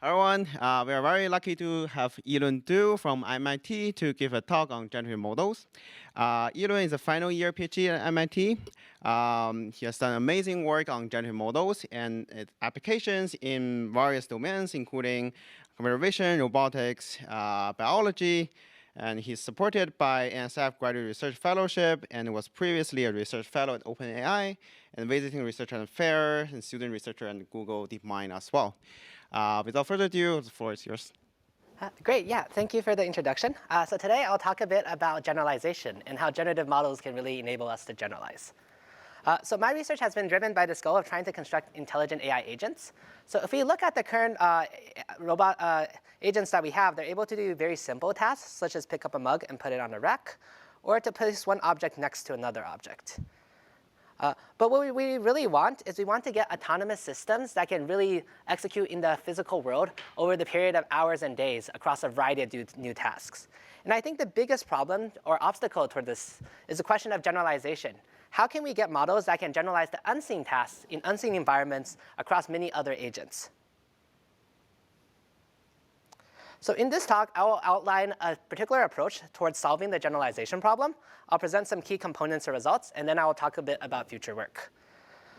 Everyone, we are very lucky to have Elon Du from MIT to give a talk on generative models. Elon is a final year PhD at MIT. He has done amazing work on generative models and its applications in various domains, including computer vision, robotics, biology, and he's supported by NSF Graduate Research Fellowship and was previously a research fellow at OpenAI and visiting researcher at FAIR and student researcher at Google DeepMind as well. Without further ado, the floor is yours. Great, yeah, thank you for the introduction. So today I'll talk a bit about generalization and how generative models can really enable us to generalize. So my research has been driven by this goal of trying to construct intelligent AI agents. So if we look at the current robot agents that we have, they're able to do very simple tasks, such as pick up a mug and put it on a rack, or to place one object next to another object. But what we really want is we want to get autonomous systems that can really execute in the physical world over the period of hours and days across a variety of new tasks. And I think the biggest problem or obstacle toward this is the question of generalization. How can we get models that can generalize the unseen tasks in unseen environments across many other agents? So in this talk, I will outline a particular approach towards solving the generalization problem. I'll present some key components or results, and then I will talk a bit about future work.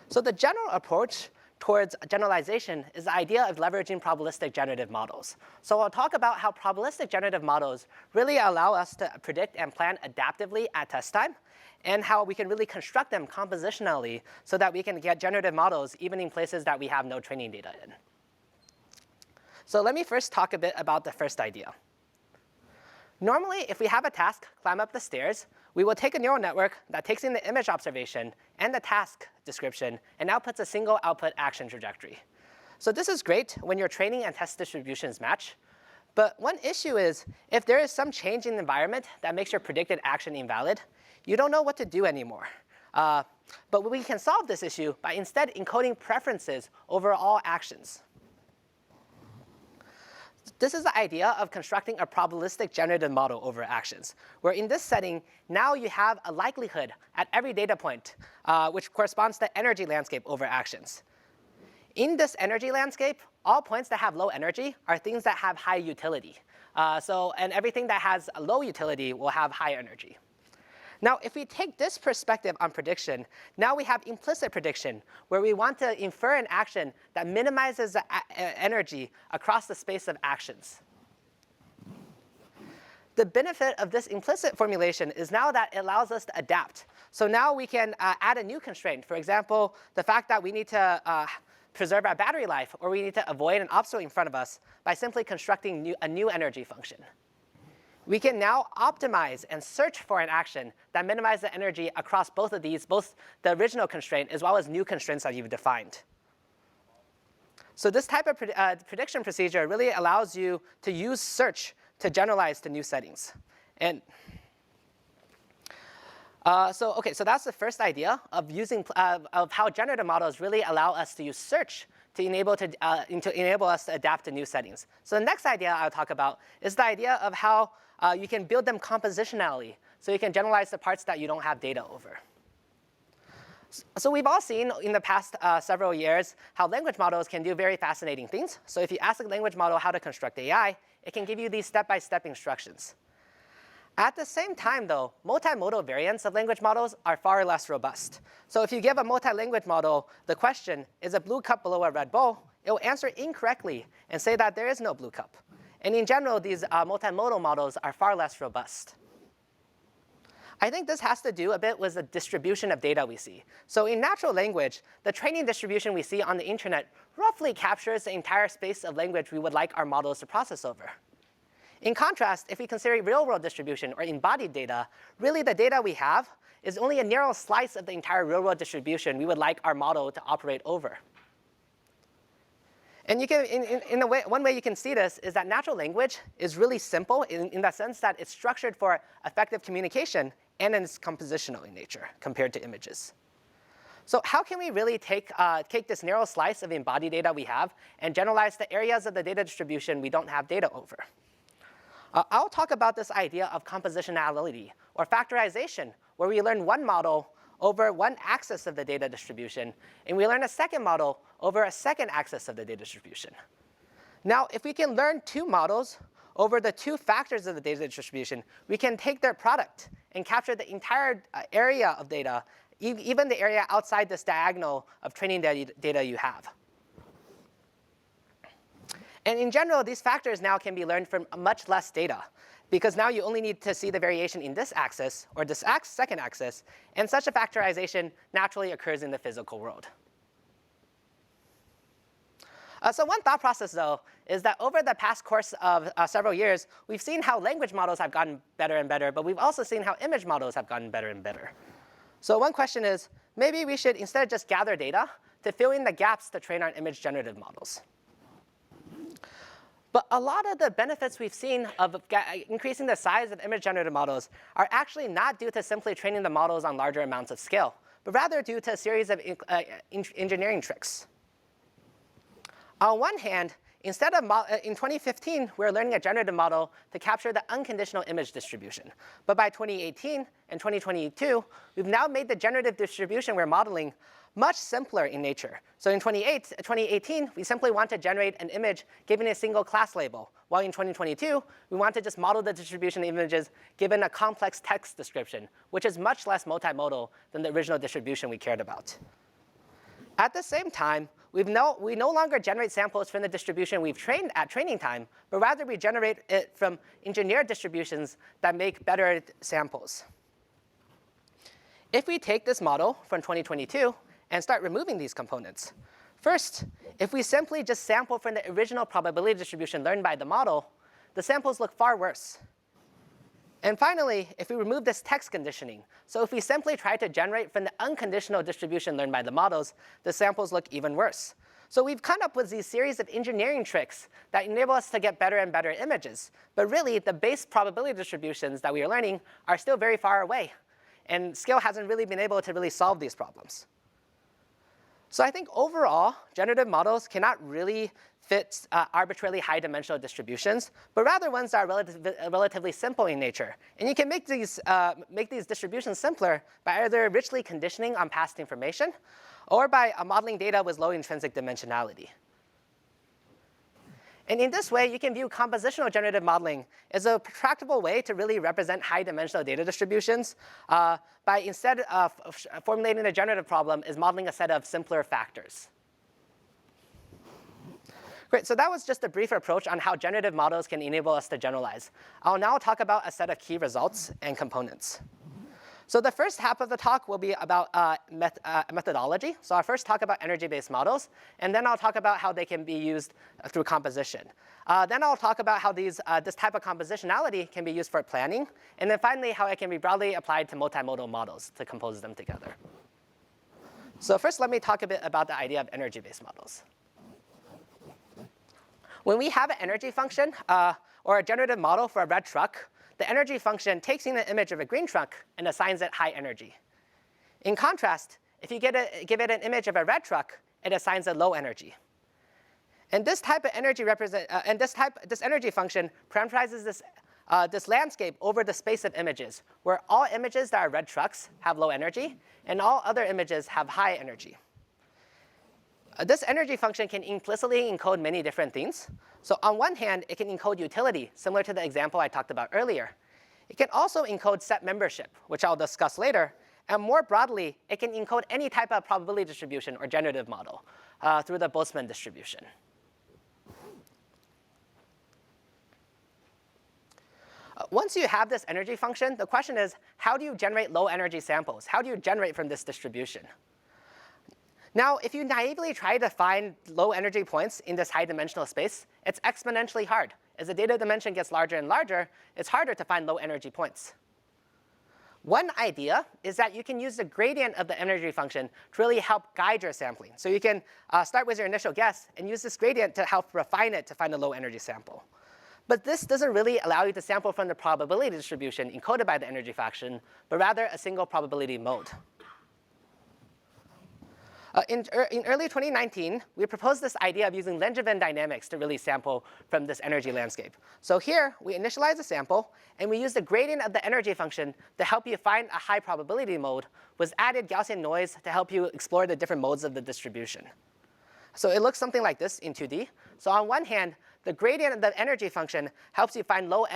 So the general approach towards generalization is the idea of leveraging probabilistic generative models. So I'll talk about how probabilistic generative models really allow us to predict and plan adaptively at test time, and how we can really construct them compositionally so that we can get generative models even in places that we have no training data in. So let me first talk a bit about the first idea. Normally, if we have a task climb up the stairs, we will take a neural network that takes in the image observation and the task description and outputs a single output action trajectory. So this is great when your training and test distributions match. But one issue is if there is some change in the environment that makes your predicted action invalid, you don't know what to do anymore. But we can solve this issue by instead encoding preferences over all actions. This is the idea of constructing a probabilistic generative model over actions, where in this setting, now you have a likelihood at every data point, which corresponds to energy landscape over actions. In this energy landscape, all points that have low energy are things that have high utility. And everything that has a low utility will have high energy. Now, if we take this perspective on prediction, now we have implicit prediction, where we want to infer an action that minimizes the energy across the space of actions. The benefit of this implicit formulation is now that it allows us to adapt. So now we can add a new constraint. For example, the fact that we need to preserve our battery life, or we need to avoid an obstacle in front of us by simply constructing a new energy function. We can now optimize and search for an action that minimizes the energy across both of these, both the original constraint as well as new constraints that you've defined. So this type of prediction procedure really allows you to use search to generalize to new settings. And so that's the first idea of using of how generative models really allow us to use search to enable us to adapt to new settings. So the next idea I'll talk about is the idea of how you can build them compositionally, so you can generalize the parts that you don't have data over. So we've all seen in the past several years how language models can do very fascinating things. So if you ask a language model how to construct AI, it can give you these step-by-step instructions. At the same time, though, multimodal variants of language models are far less robust. So if you give a multi-language model the question, is a blue cup below a red bowl, it will answer incorrectly and say that there is no blue cup. And in general, these multimodal models are far less robust. I think this has to do a bit with the distribution of data we see. So in natural language, the training distribution we see on the internet roughly captures the entire space of language we would like our models to process over. In contrast, if we consider real-world distribution or embodied data, really the data we have is only a narrow slice of the entire real-world distribution we would like our model to operate over. And you can, one way you can see this is that natural language is really simple in the sense that it's structured for effective communication, and it's compositional in nature compared to images. So how can we really take this narrow slice of embodied data we have and generalize the areas of the data distribution we don't have data over? I'll talk about this idea of compositionality, or factorization, where we learn one model over one axis of the data distribution, and we learn a second model over a second axis of the data distribution. Now, if we can learn two models over the two factors of the data distribution, we can take their product and capture the entire area of data, even the area outside this diagonal of training data you have. And in general, these factors now can be learned from much less data, because now you only need to see the variation in this axis, or this second axis, and such a factorization naturally occurs in the physical world. So one thought process, though, is that over the past course of several years, we've seen how language models have gotten better and better, but we've also seen how image models have gotten better and better. So one question is, maybe we should instead just gather data to fill in the gaps to train our image generative models. But a lot of the benefits we've seen of increasing the size of image generative models are actually not due to simply training the models on larger amounts of scale, but rather due to a series of engineering tricks. On one hand, in 2015, we were learning a generative model to capture the unconditional image distribution. But by 2018 and 2022, we've now made the generative distribution we're modeling much simpler in nature. So in 2018, we simply want to generate an image given a single class label, while in 2022, we want to just model the distribution of images given a complex text description, which is much less multimodal than the original distribution we cared about. At the same time, we no longer generate samples from the distribution we've trained at training time, but rather we generate it from engineered distributions that make better samples. If we take this model from 2022 and start removing these components, first, if we simply just sample from the original probability distribution learned by the model, the samples look far worse. And finally, if we remove this text conditioning, so if we simply try to generate from the unconditional distribution learned by the models, the samples look even worse. So we've come up with these series of engineering tricks that enable us to get better and better images. But really, the base probability distributions that we are learning are still very far away. And scale hasn't really been able to really solve these problems. So I think overall, generative models cannot really fit arbitrarily high dimensional distributions, but rather ones that are relatively simple in nature. And you can make these distributions simpler by either richly conditioning on past information or by modeling data with low intrinsic dimensionality. And in this way, you can view compositional generative modeling as a tractable way to really represent high-dimensional data distributions by instead of formulating a generative problem is modeling a set of simpler factors. Great, so that was just a brief approach on how generative models can enable us to generalize. I'll now talk about a set of key results and components. So the first half of the talk will be about methodology. So I'll first talk about energy-based models, and then I'll talk about how they can be used through composition. Then I'll talk about how this type of compositionality can be used for planning, and then finally how it can be broadly applied to multimodal models to compose them together. So first, let me talk a bit about the idea of energy-based models. When we have an energy function or a generative model for a red truck, the energy function takes in an image of a green truck and assigns it high energy. In contrast, if you give it an image of a red truck, it assigns it low energy. And this type of energy this energy function parameterizes this landscape over the space of images, where all images that are red trucks have low energy, and all other images have high energy. This energy function can implicitly encode many different things. So on one hand, it can encode utility, similar to the example I talked about earlier. It can also encode set membership, which I'll discuss later. And more broadly, it can encode any type of probability distribution or generative model through the Boltzmann distribution. Once you have this energy function, the question is, how do you generate low energy samples? How do you generate from this distribution? Now, if you naively try to find low energy points in this high dimensional space, it's exponentially hard. As the data dimension gets larger and larger, it's harder to find low energy points. One idea is that you can use the gradient of the energy function to really help guide your sampling. So you can start with your initial guess and use this gradient to help refine it to find a low energy sample. But this doesn't really allow you to sample from the probability distribution encoded by the energy function, but rather a single probability mode. In early 2019, we proposed this idea of using Langevin dynamics to really sample from this energy landscape. So here, we initialize a sample, and we use the gradient of the energy function to help you find a high probability mode with added Gaussian noise to help you explore the different modes of the distribution. So it looks something like this in 2D. So on one hand, the gradient of the energy function helps you find low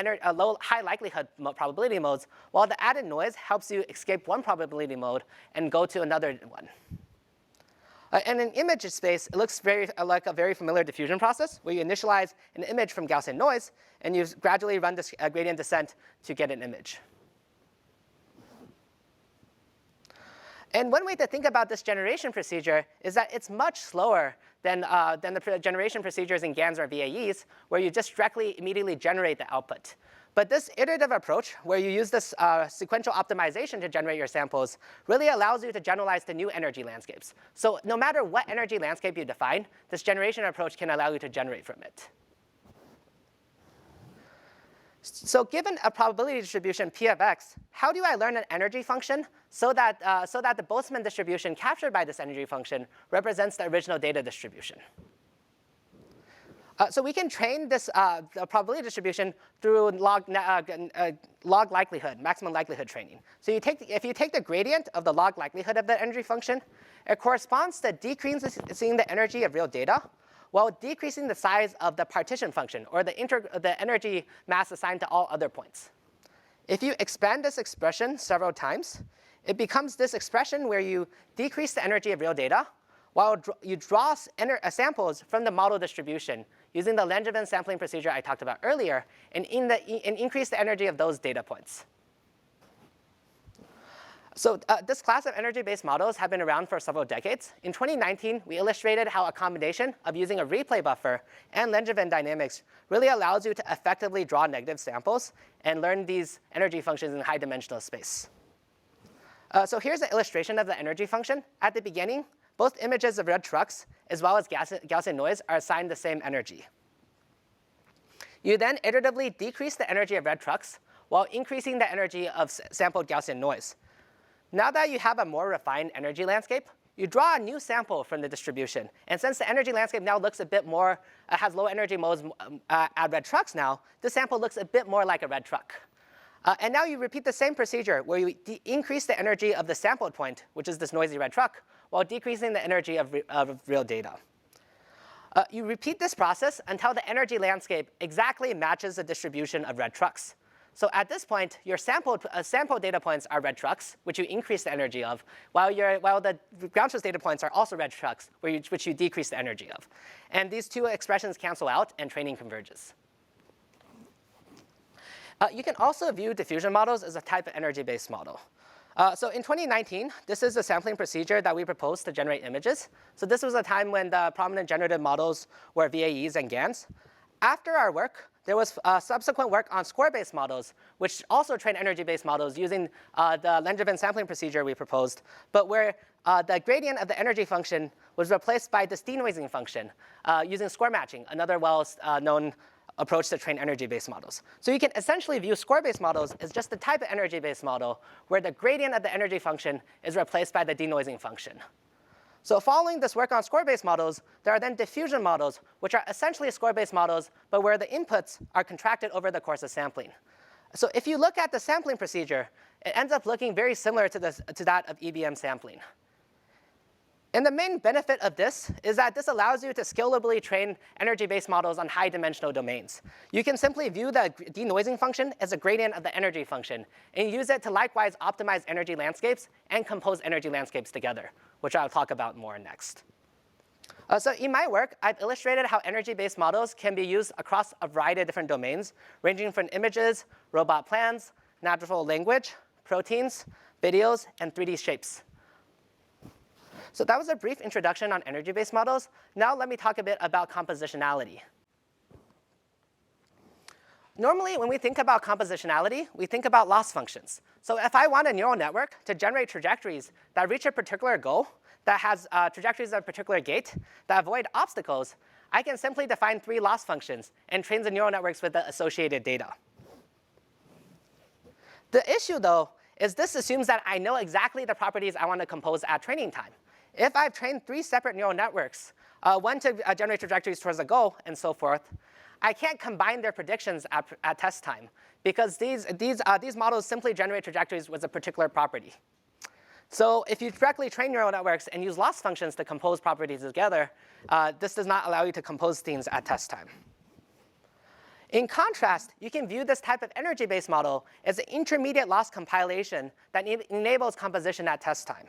high likelihood probability modes, while the added noise helps you escape one probability mode and go to another one. And in image space, it looks like a very familiar diffusion process, where you initialize an image from Gaussian noise, and you gradually run this gradient descent to get an image. And one way to think about this generation procedure is that it's much slower than the generation procedures in GANs or VAEs, where you just directly immediately generate the output. But this iterative approach, where you use this sequential optimization to generate your samples, really allows you to generalize to new energy landscapes. So no matter what energy landscape you define, this generation approach can allow you to generate from it. So given a probability distribution P of x, how do I learn an energy function so that the Boltzmann distribution captured by this energy function represents the original data distribution? So we can train this the probability distribution through log likelihood, maximum likelihood training. So if you take the gradient of the log likelihood of the energy function, it corresponds to decreasing the energy of real data while decreasing the size of the partition function, or the energy mass assigned to all other points. If you expand this expression several times, it becomes this expression where you decrease the energy of real data while you draw samples from the model distribution using the Langevin sampling procedure I talked about earlier, and increase the energy of those data points. So this class of energy-based models have been around for several decades. In 2019, we illustrated how a combination of using a replay buffer and Langevin dynamics really allows you to effectively draw negative samples and learn these energy functions in high-dimensional space. So here's an illustration of the energy function. At the beginning, both images of red trucks as well as Gaussian noise are assigned the same energy. You then iteratively decrease the energy of red trucks while increasing the energy of sampled Gaussian noise. Now that you have a more refined energy landscape, you draw a new sample from the distribution. And since the energy landscape now looks a bit more, has low energy modes at red trucks now, this sample looks a bit more like a red truck. And now you repeat the same procedure where you increase the energy of the sampled point, which is this noisy red truck, while decreasing the energy of real data. You repeat this process until the energy landscape exactly matches the distribution of red trucks. So at this point, your sample data points are red trucks, which you increase the energy of, while the ground truth data points are also red trucks, which you decrease the energy of. And these two expressions cancel out, and training converges. You can also view diffusion models as a type of energy-based model. So in 2019, this is the sampling procedure that we proposed to generate images. So this was a time when the prominent generative models were VAEs and GANs. After our work, there was subsequent work on score-based models, which also train energy-based models using the Langevin sampling procedure we proposed, but where the gradient of the energy function was replaced by this denoising function using score matching, another well-known approach to train energy-based models. So you can essentially view score-based models as just the type of energy-based model where the gradient of the energy function is replaced by the denoising function. So following this work on score-based models, there are then diffusion models, which are essentially score-based models, but where the inputs are contracted over the course of sampling. So if you look at the sampling procedure, it ends up looking very similar to that of EBM sampling. And the main benefit of this is that this allows you to scalably train energy-based models on high-dimensional domains. You can simply view the denoising function as a gradient of the energy function, and use it to likewise optimize energy landscapes and compose energy landscapes together, which I'll talk about more next. So in my work, I've illustrated how energy-based models can be used across a variety of different domains, ranging from images, robot plans, natural language, proteins, videos, and 3D shapes. So that was a brief introduction on energy-based models. Now let me talk a bit about compositionality. Normally, when we think about compositionality, we think about loss functions. So if I want a neural network to generate trajectories that reach a particular goal, that has trajectories of a particular gate, that avoid obstacles, I can simply define 3 loss functions and train the neural networks with the associated data. The issue, though, is this assumes that I know exactly the properties I want to compose at training time. If I've trained 3 separate neural networks, one to generate trajectories towards a goal and so forth, I can't combine their predictions at test time, because these models simply generate trajectories with a particular property. So if you directly train neural networks and use loss functions to compose properties together, this does not allow you to compose things at test time. In contrast, you can view this type of energy-based model as an intermediate loss compilation that enables composition at test time.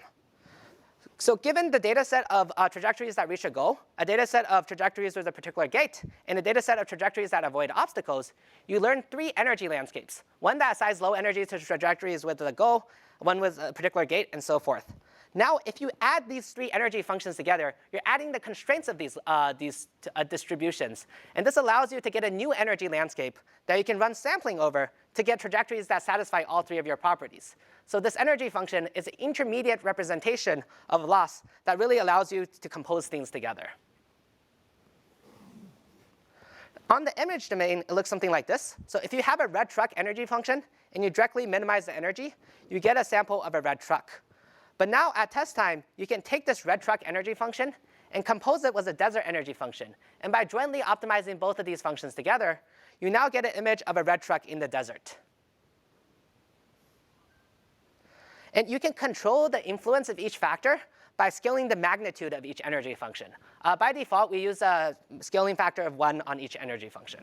So given the data set of trajectories that reach a goal, a data set of trajectories with a particular gate, and a data set of trajectories that avoid obstacles, you learn 3 energy landscapes. One that assigns low energy to trajectories with a goal, one with a particular gate, and so forth. Now, if you add these 3 energy functions together, you're adding the constraints of these distributions. And this allows you to get a new energy landscape that you can run sampling over to get trajectories that satisfy all 3 of your properties. So this energy function is an intermediate representation of loss that really allows you to compose things together. On the image domain, it looks something like this. So if you have a red truck energy function and you directly minimize the energy, you get a sample of a red truck. But now at test time, you can take this red truck energy function and compose it with a desert energy function. And by jointly optimizing both of these functions together, you now get an image of a red truck in the desert. And you can control the influence of each factor by scaling the magnitude of each energy function. By default, we use a scaling factor of 1 on each energy function.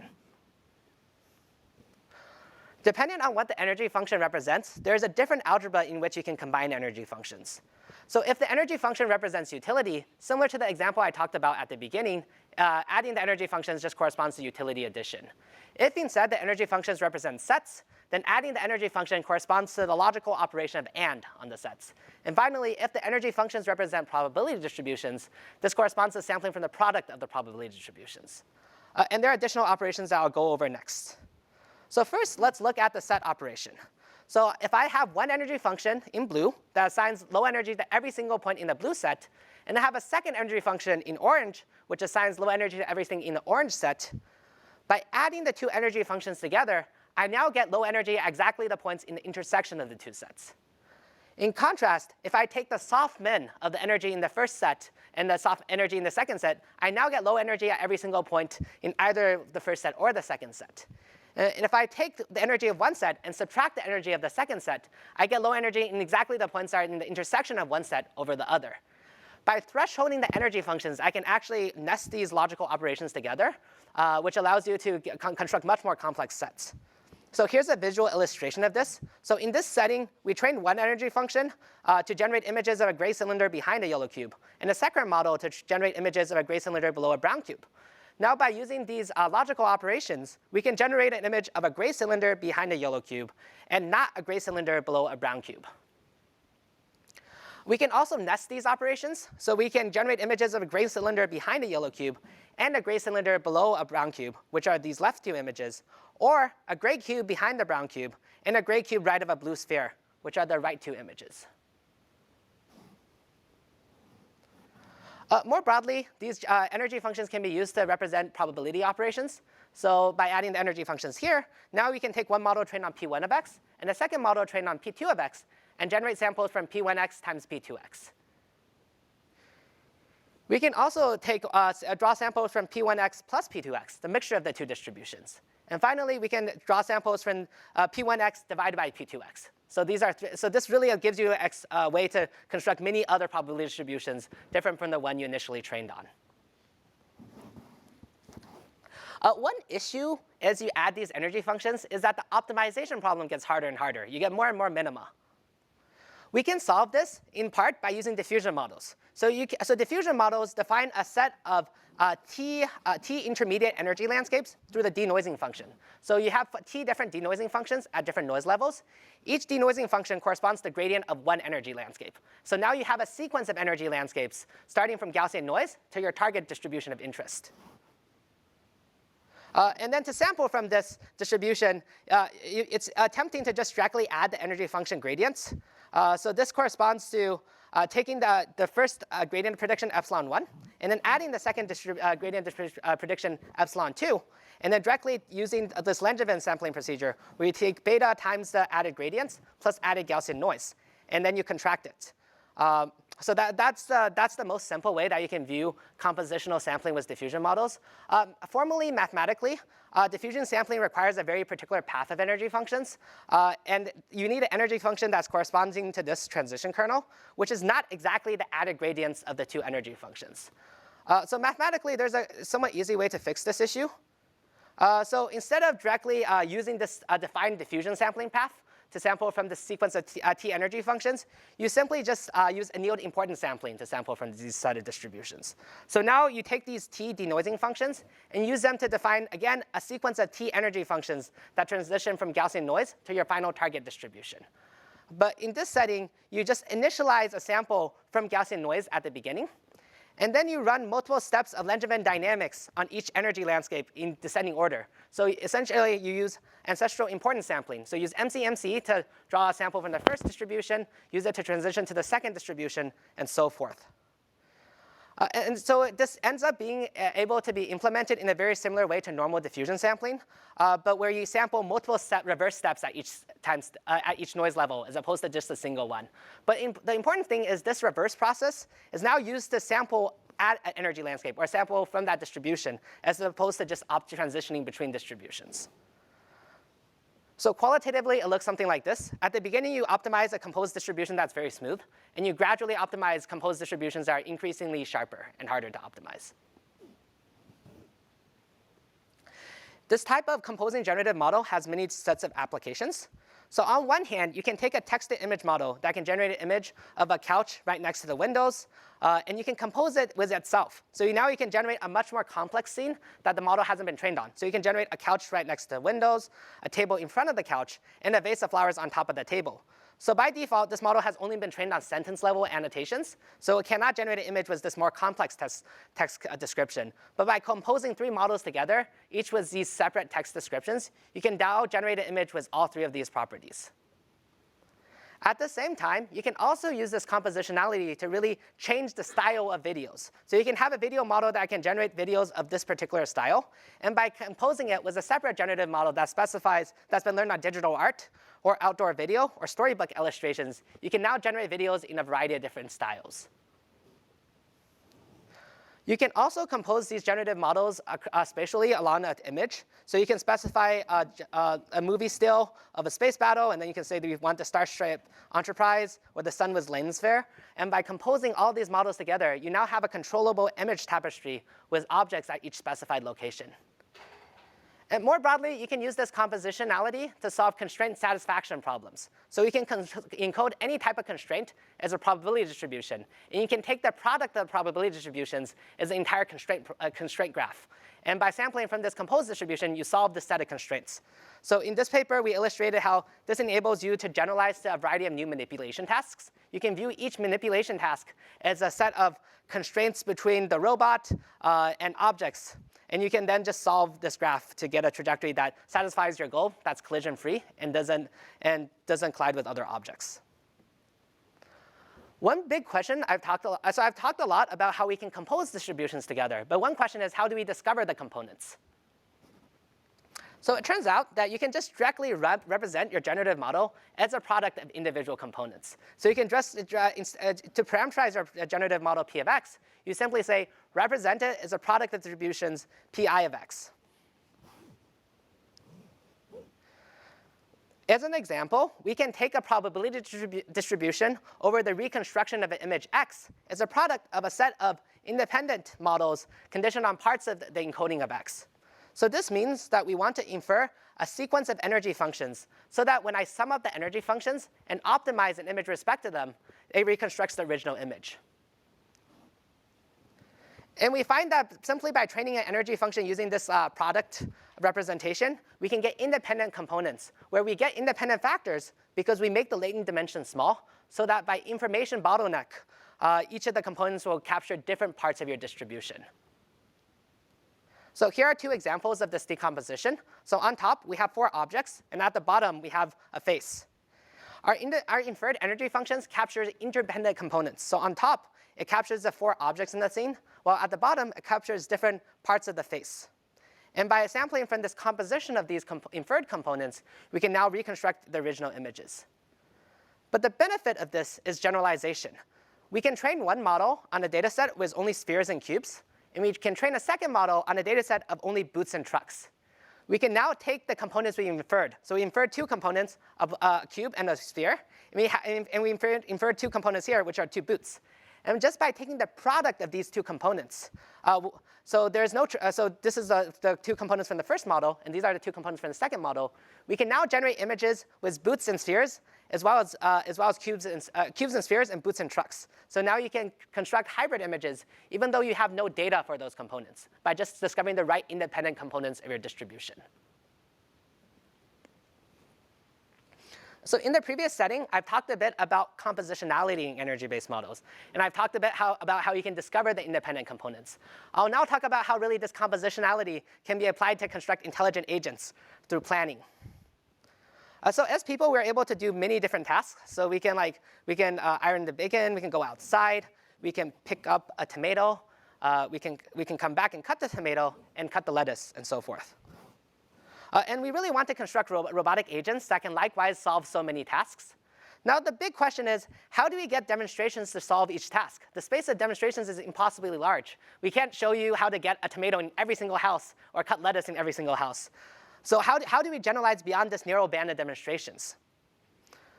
Depending on what the energy function represents, there's a different algebra in which you can combine energy functions. So if the energy function represents utility, similar to the example I talked about at the beginning, adding the energy functions just corresponds to utility addition. If instead the energy functions represent sets, then adding the energy function corresponds to the logical operation of AND on the sets. And finally, if the energy functions represent probability distributions, this corresponds to sampling from the product of the probability distributions. And there are additional operations that I'll go over next. So first, let's look at the set operation. So if I have one energy function in blue that assigns low energy to every single point in the blue set, and I have a second energy function in orange, which assigns low energy to everything in the orange set, by adding the 2 energy functions together, I now get low energy at exactly the points in the intersection of the 2 sets. In contrast, if I take the soft min of the energy in the first set and the soft energy in the second set, I now get low energy at every single point in either the first set or the second set. And if I take the energy of one set and subtract the energy of the second set, I get low energy in exactly the points that are in the intersection of one set over the other. By thresholding the energy functions, I can actually nest these logical operations together, which allows you to construct much more complex sets. So here's a visual illustration of this. So in this setting, we trained one energy function to generate images of a gray cylinder behind a yellow cube, and a second model to generate images of a gray cylinder below a brown cube. Now by using these logical operations, we can generate an image of a gray cylinder behind a yellow cube, and not a gray cylinder below a brown cube. We can also nest these operations, so we can generate images of a gray cylinder behind a yellow cube and a gray cylinder below a brown cube, which are these left 2 images, or a gray cube behind the brown cube and a gray cube right of a blue sphere, which are the right 2 images. More broadly, these energy functions can be used to represent probability operations. So by adding the energy functions here, now we can take one model trained on P1 of x and a second model trained on P2 of x and generate samples from P1x times P2x. We can also draw samples from P1x plus P2x, the mixture of the 2 distributions. And finally, we can draw samples from P1x divided by P2x. So this really gives you a way to construct many other probability distributions different from the one you initially trained on. One issue as you add these energy functions is that the optimization problem gets harder and harder. You get more and more minima. We can solve this in part by using diffusion models. So diffusion models define a set of T intermediate energy landscapes through the denoising function. So you have T different denoising functions at different noise levels. Each denoising function corresponds to the gradient of one energy landscape. So now you have a sequence of energy landscapes starting from Gaussian noise to your target distribution of interest. And then to sample from this distribution, it's attempting to just directly add the energy function gradients. So this corresponds to taking the first gradient prediction epsilon 1, and then adding the second gradient prediction epsilon 2, and then directly using this Langevin sampling procedure, where you take beta times the added gradients plus added Gaussian noise, and then you contract it. So that's the most simple way that you can view compositional sampling with diffusion models. Formally, mathematically, diffusion sampling requires a very particular path of energy functions. And you need an energy function that's corresponding to this transition kernel, which is not exactly the added gradients of the 2 energy functions. So mathematically, there's a somewhat easy way to fix this issue. So instead of directly using this defined diffusion sampling path to sample from the sequence of T energy functions, you simply just use annealed importance sampling to sample from these set of distributions. So now you take these T denoising functions and use them to define, again, a sequence of T energy functions that transition from Gaussian noise to your final target distribution. But in this setting, you just initialize a sample from Gaussian noise at the beginning, and then you run multiple steps of Langevin dynamics on each energy landscape in descending order. So essentially, you use ancestral importance sampling. So use MCMC to draw a sample from the first distribution, use it to transition to the second distribution, and so forth. And so this ends up being able to be implemented in a very similar way to normal diffusion sampling, but where you sample multiple reverse steps at each noise level, as opposed to just a single one. But the important thing is this reverse process is now used to sample at an energy landscape, or sample from that distribution, as opposed to just transitioning between distributions. So qualitatively, it looks something like this. At the beginning, you optimize a composed distribution that's very smooth, and you gradually optimize composed distributions that are increasingly sharper and harder to optimize. This type of composing generative model has many sets of applications. So on one hand, you can take a text-to-image model that can generate an image of a couch right next to the windows, and you can compose it with itself. So now you can generate a much more complex scene that the model hasn't been trained on. So you can generate a couch right next to the windows, a table in front of the couch, and a vase of flowers on top of the table. So by default, this model has only been trained on sentence-level annotations, so it cannot generate an image with this more complex text description. But by composing 3 models together, each with these separate text descriptions, you can now generate an image with all 3 of these properties. At the same time, you can also use this compositionality to really change the style of videos. So you can have a video model that can generate videos of this particular style, and by composing it with a separate generative model that's been learned on digital art, or outdoor video, or storybook illustrations, you can now generate videos in a variety of different styles. You can also compose these generative models spatially along an image. So you can specify a movie still of a space battle, and then you can say that we want the Starship Enterprise, or the sun was Lensfair. And by composing all these models together, you now have a controllable image tapestry with objects at each specified location. And more broadly, you can use this compositionality to solve constraint satisfaction problems. So you can encode any type of constraint as a probability distribution. And you can take the product of probability distributions as an entire constraint graph. And by sampling from this composed distribution, you solve this set of constraints. So in this paper, we illustrated how this enables you to generalize to a variety of new manipulation tasks. You can view each manipulation task as a set of constraints between the robot and objects. And you can then just solve this graph to get a trajectory that satisfies your goal, that's collision-free, and doesn't collide with other objects. One big question I've talked a lot about how we can compose distributions together, but one question is, how do we discover the components? So it turns out that you can just directly represent your generative model as a product of individual components. So you can just, to parameterize your generative model P of x, you simply say, represent it as a product of distributions Pi of x. As an example, we can take a probability distribution over the reconstruction of an image x as a product of a set of independent models conditioned on parts of the encoding of x. So this means that we want to infer a sequence of energy functions so that when I sum up the energy functions and optimize an image with respect to them, it reconstructs the original image. And we find that simply by training an energy function using this product representation, we can get independent components, where we get independent factors because we make the latent dimension small, so that by information bottleneck, each of the components will capture different parts of your distribution. So here are 2 examples of this decomposition. So on top, we have 4 objects, and at the bottom, we have a face. Our inferred energy functions capture independent components. So on top, it captures the 4 objects in the scene, while at the bottom, it captures different parts of the face. And by sampling from this composition of these inferred components, we can now reconstruct the original images. But the benefit of this is generalization. We can train one model on a data set with only spheres and cubes, and we can train a second model on a data set of only boots and trucks. We can now take the components we inferred. So we inferred 2 components, a cube and a sphere, and we inferred 2 components here, which are 2 boots. And just by taking the product of these two components, so this is the two components from the first model, and these are the two components from the second model. We can now generate images with boots and spheres, as well as cubes and spheres and boots and trucks. So now you can construct hybrid images, even though you have no data for those components, by just discovering the right independent components of your distribution. So in the previous setting, I've talked a bit about compositionality in energy-based models. And I've talked a bit about how you can discover the independent components. I'll now talk about how really this compositionality can be applied to construct intelligent agents through planning. So as people, we're able to do many different tasks. So we can iron the bacon, we can go outside, we can pick up a tomato, we can come back and cut the tomato and cut the lettuce and so forth. And we really want to construct robotic agents that can likewise solve so many tasks. Now the big question is, how do we get demonstrations to solve each task? The space of demonstrations is impossibly large. We can't show you how to get a tomato in every single house or cut lettuce in every single house. So how do we generalize beyond this narrow band of demonstrations?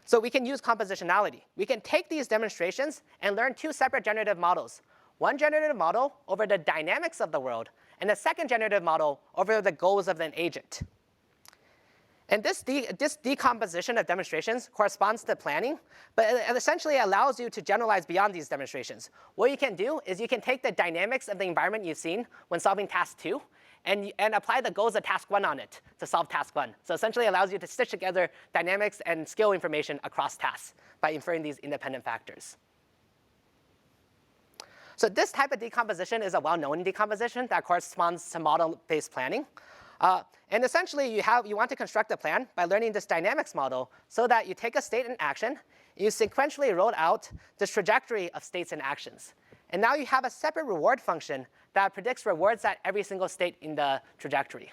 So we can use compositionality. We can take these demonstrations and learn two separate generative models. One generative model over the dynamics of the world, and a second generative model over the goals of an agent. And this decomposition of demonstrations corresponds to planning, but it essentially allows you to generalize beyond these demonstrations. What you can do is you can take the dynamics of the environment you've seen when solving task 2 and apply the goals of task 1 on it to solve task 1. So essentially allows you to stitch together dynamics and skill information across tasks by inferring these independent factors. So this type of decomposition is a well-known decomposition that corresponds to model-based planning. And essentially, you want to construct a plan by learning this dynamics model so that you take a state in action, you sequentially roll out this trajectory of states and actions. And now you have a separate reward function that predicts rewards at every single state in the trajectory.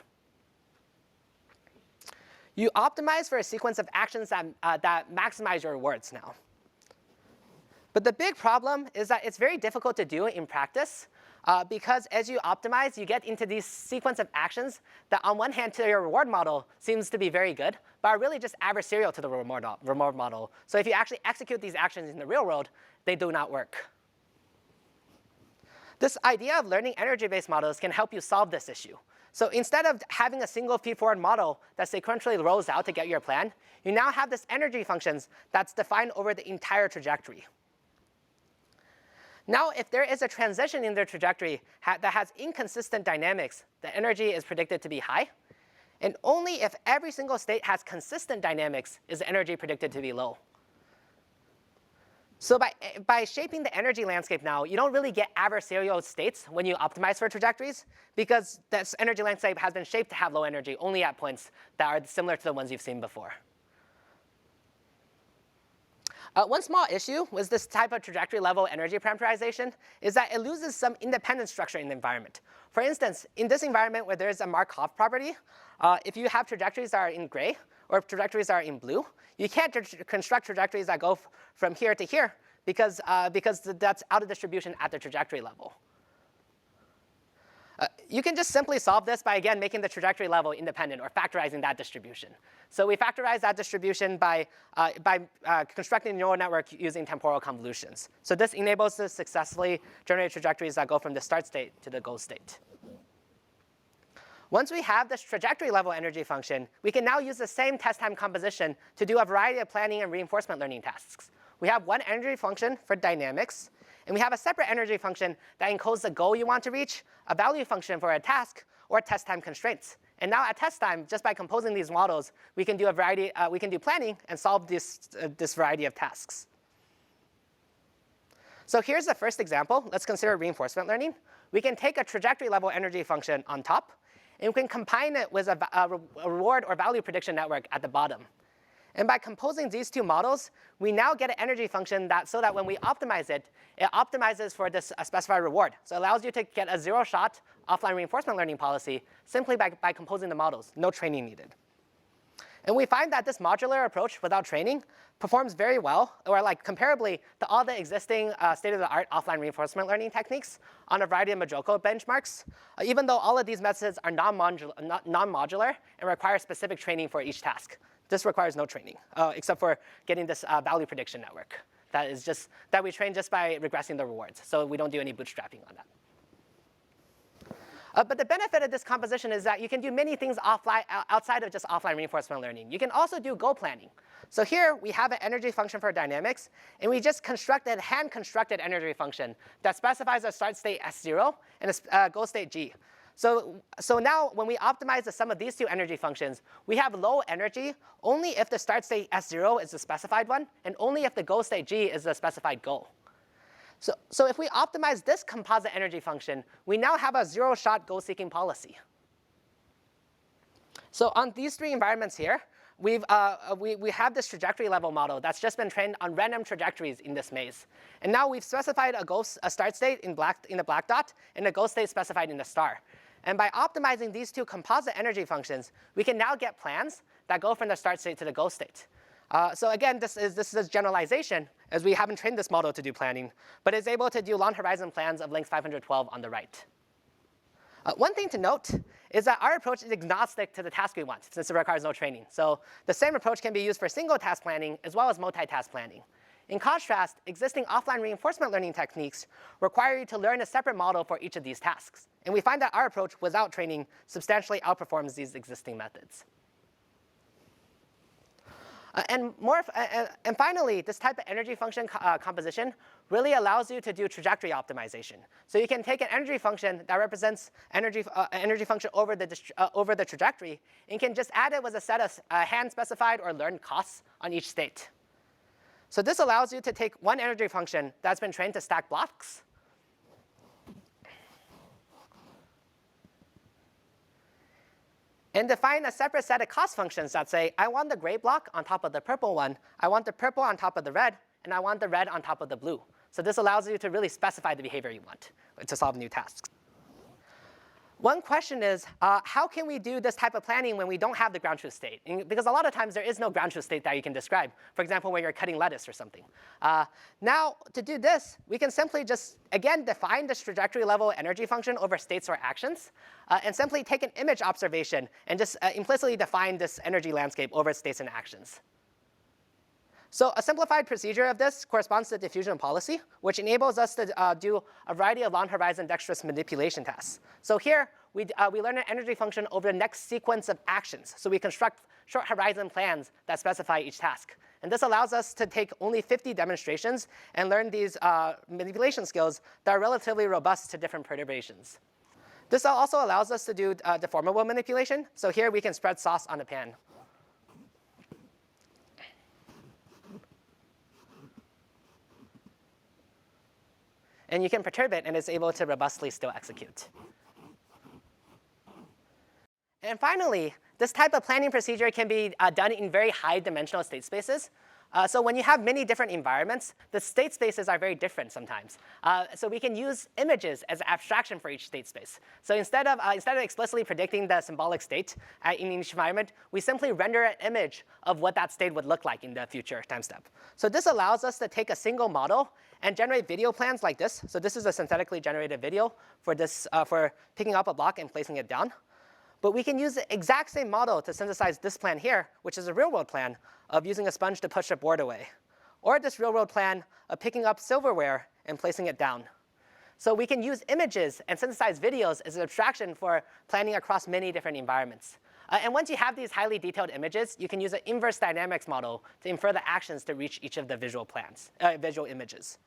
You optimize for a sequence of actions that maximize your rewards now. But the big problem is that it's very difficult to do in practice. Because as you optimize, you get into these sequence of actions that on one hand to your reward model seems to be very good, but are really just adversarial to the reward model. So if you actually execute these actions in the real world, they do not work. This idea of learning energy-based models can help you solve this issue. So instead of having a single feed-forward model that sequentially rolls out to get your plan, you now have this energy functions that's defined over the entire trajectory. Now, if there is a transition in their trajectory that has inconsistent dynamics, the energy is predicted to be high. And only if every single state has consistent dynamics is the energy predicted to be low. So by shaping the energy landscape now, you don't really get adversarial states when you optimize for trajectories, because this energy landscape has been shaped to have low energy only at points that are similar to the ones you've seen before. One small issue with this type of trajectory level energy parameterization is that it loses some independent structure in the environment. For instance, in this environment where there's a Markov property, if you have trajectories that are in gray or trajectories that are in blue, you can't construct trajectories that go from here to here because that's out of distribution at the trajectory level. You can just simply solve this by, again, making the trajectory level independent or factorizing that distribution. So we factorize that distribution by constructing a neural network using temporal convolutions. So this enables us to successfully generate trajectories that go from the start state to the goal state. Once we have this trajectory level energy function, we can now use the same test time composition to do a variety of planning and reinforcement learning tasks. We have one energy function for dynamics, and we have a separate energy function that encodes the goal you want to reach, a value function for a task, or test time constraints. And now at test time, just by composing these models, we can do a variety. We can do planning and solve this variety of tasks. So here's the first example. Let's consider reinforcement learning. We can take a trajectory level energy function on top, and we can combine it with a reward or value prediction network at the bottom. And by composing these two models, we now get an energy function so that when we optimize it, it optimizes for this specified reward. So it allows you to get a zero-shot offline reinforcement learning policy simply by composing the models, no training needed. And we find that this modular approach without training performs very well, or comparably to all the existing state-of-the-art offline reinforcement learning techniques on a variety of Majoko benchmarks, even though all of these methods are non-modular and require specific training for each task. This requires no training, except for getting this value prediction network that we train just by regressing the rewards. So we don't do any bootstrapping on that. But the benefit of this composition is that you can do many things offline, outside of just offline reinforcement learning. You can also do goal planning. So here we have an energy function for dynamics, and we just constructed hand-constructed energy function that specifies a start state S0 and a goal state G. So now when we optimize the sum of these two energy functions, we have low energy only if the start state S0 is the specified one, and only if the goal state G is the specified goal. So if we optimize this composite energy function, we now have a zero-shot goal-seeking policy. So on these three environments here, we have this trajectory level model that's just been trained on random trajectories in this maze. And now we've specified a start state in the black dot and a goal state specified in the star. And by optimizing these two composite energy functions, we can now get plans that go from the start state to the goal state. So again, this is a generalization, as we haven't trained this model to do planning, but it's able to do long horizon plans of length 512 on the right. One thing to note is that our approach is agnostic to the task we want, since it requires no training. So the same approach can be used for single task planning as well as multitask planning. In contrast, existing offline reinforcement learning techniques require you to learn a separate model for each of these tasks. And we find that our approach, without training, substantially outperforms these existing methods. And finally, this type of energy function composition really allows you to do trajectory optimization. So you can take an energy function that represents energy function over the trajectory, and can just add it with a set of hand-specified or learned costs on each state. So this allows you to take one energy function that's been trained to stack blocks, and define a separate set of cost functions that say, I want the gray block on top of the purple one, I want the purple on top of the red, and I want the red on top of the blue. So this allows you to really specify the behavior you want to solve new tasks. One question is, how can we do this type of planning when we don't have the ground truth state? Because a lot of times there is no ground truth state that you can describe. For example, when you're cutting lettuce or something. Now, to do this, we can simply just, again, define this trajectory level energy function over states or actions, and simply take an image observation and just implicitly define this energy landscape over states and actions. So a simplified procedure of this corresponds to diffusion policy, which enables us to do a variety of long horizon dexterous manipulation tasks. So here, we learn an energy function over the next sequence of actions. So we construct short horizon plans that specify each task. And this allows us to take only 50 demonstrations and learn these manipulation skills that are relatively robust to different perturbations. This also allows us to do deformable manipulation. So here we can spread sauce on a pan. And you can perturb it, and it's able to robustly still execute. And finally, this type of planning procedure can be done in very high dimensional state spaces. So when you have many different environments, the state spaces are very different sometimes. So we can use images as abstraction for each state space. So instead of explicitly predicting the symbolic state in each environment, we simply render an image of what that state would look like in the future time step. So this allows us to take a single model and generate video plans like this. So this is a synthetically generated video for picking up a block and placing it down. But we can use the exact same model to synthesize this plan here, which is a real-world plan of using a sponge to push a board away, or this real-world plan of picking up silverware and placing it down. So we can use images and synthesize videos as an abstraction for planning across many different environments. And once you have these highly detailed images, you can use an inverse dynamics model to infer the actions to reach each of the visual images.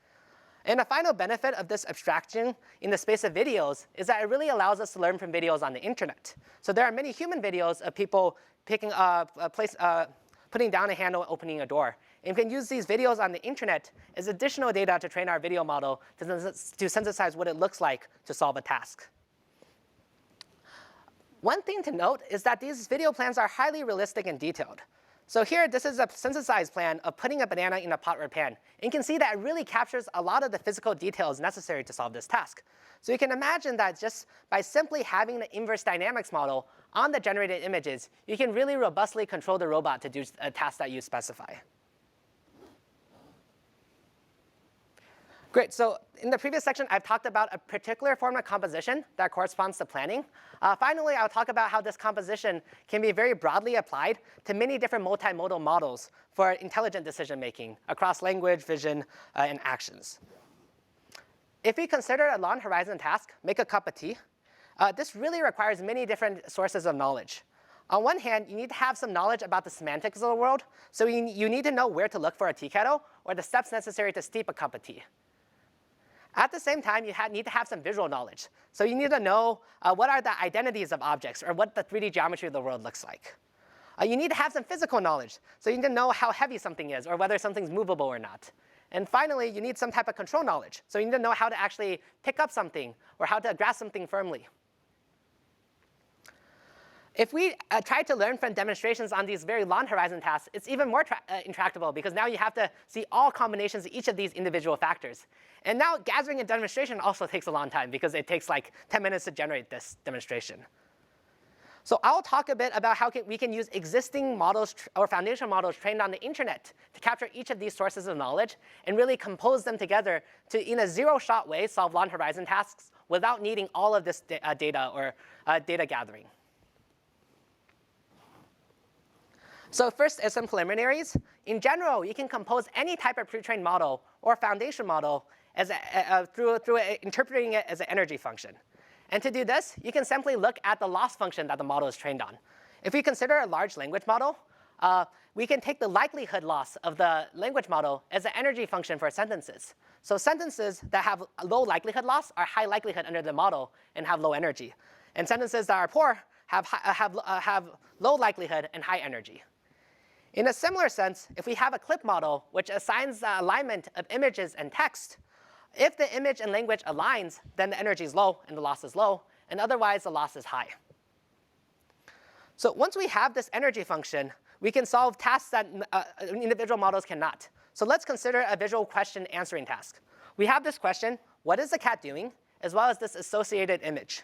And a final benefit of this abstraction in the space of videos is that it really allows us to learn from videos on the internet. So there are many human videos of people putting down a handle and opening a door. And we can use these videos on the internet as additional data to train our video model to synthesize what it looks like to solve a task. One thing to note is that these video plans are highly realistic and detailed. So here, this is a synthesized plan of putting a banana in a pot or pan. And you can see that it really captures a lot of the physical details necessary to solve this task. So you can imagine that just by simply having the inverse dynamics model on the generated images, you can really robustly control the robot to do a task that you specify. Great. So in the previous section, I've talked about a particular form of composition that corresponds to planning. Finally, I'll talk about how this composition can be very broadly applied to many different multimodal models for intelligent decision making across language, vision, and actions. If we consider a long horizon task, make a cup of tea, this really requires many different sources of knowledge. On one hand, you need to have some knowledge about the semantics of the world, so you need to know where to look for a tea kettle or the steps necessary to steep a cup of tea. At the same time, you need to have some visual knowledge. So you need to know what are the identities of objects or what the 3D geometry of the world looks like. You need to have some physical knowledge. So you need to know how heavy something is or whether something's movable or not. And finally, you need some type of control knowledge. So you need to know how to actually pick up something or how to grasp something firmly. If we try to learn from demonstrations on these very long horizon tasks, it's even more intractable because now you have to see all combinations of each of these individual factors. And now gathering a demonstration also takes a long time because it takes like 10 minutes to generate this demonstration. So I'll talk a bit about how we can use existing models or foundational models trained on the internet to capture each of these sources of knowledge and really compose them together to, in a zero-shot way, solve long horizon tasks without needing all of this data or data gathering. So first, as some preliminaries, in general, you can compose any type of pre-trained model or foundation model as through interpreting it as an energy function. And to do this, you can simply look at the loss function that the model is trained on. If we consider a large language model, we can take the likelihood loss of the language model as an energy function for sentences. So sentences that have low likelihood loss are high likelihood under the model and have low energy. And sentences that are poor have low likelihood and high energy. In a similar sense, if we have a clip model which assigns the alignment of images and text, if the image and language aligns, then the energy is low and the loss is low, and otherwise the loss is high. So once we have this energy function, we can solve tasks that individual models cannot. So let's consider a visual question answering task. We have this question, what is the cat doing, as well as this associated image.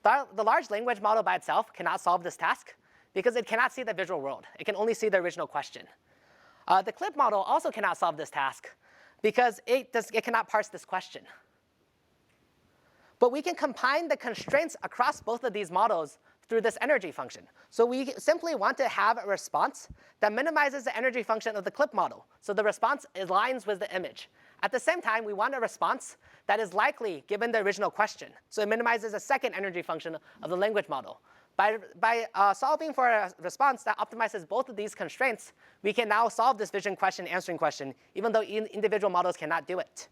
The large language model by itself cannot solve this task because it cannot see the visual world. It can only see the original question. The clip model also cannot solve this task because it cannot parse this question. But we can combine the constraints across both of these models through this energy function. So we simply want to have a response that minimizes the energy function of the clip model. So the response aligns with the image. At the same time, we want a response that is likely given the original question. So it minimizes the second energy function of the language model. By solving for a response that optimizes both of these constraints, we can now solve this vision question answering question, even though individual models cannot do it.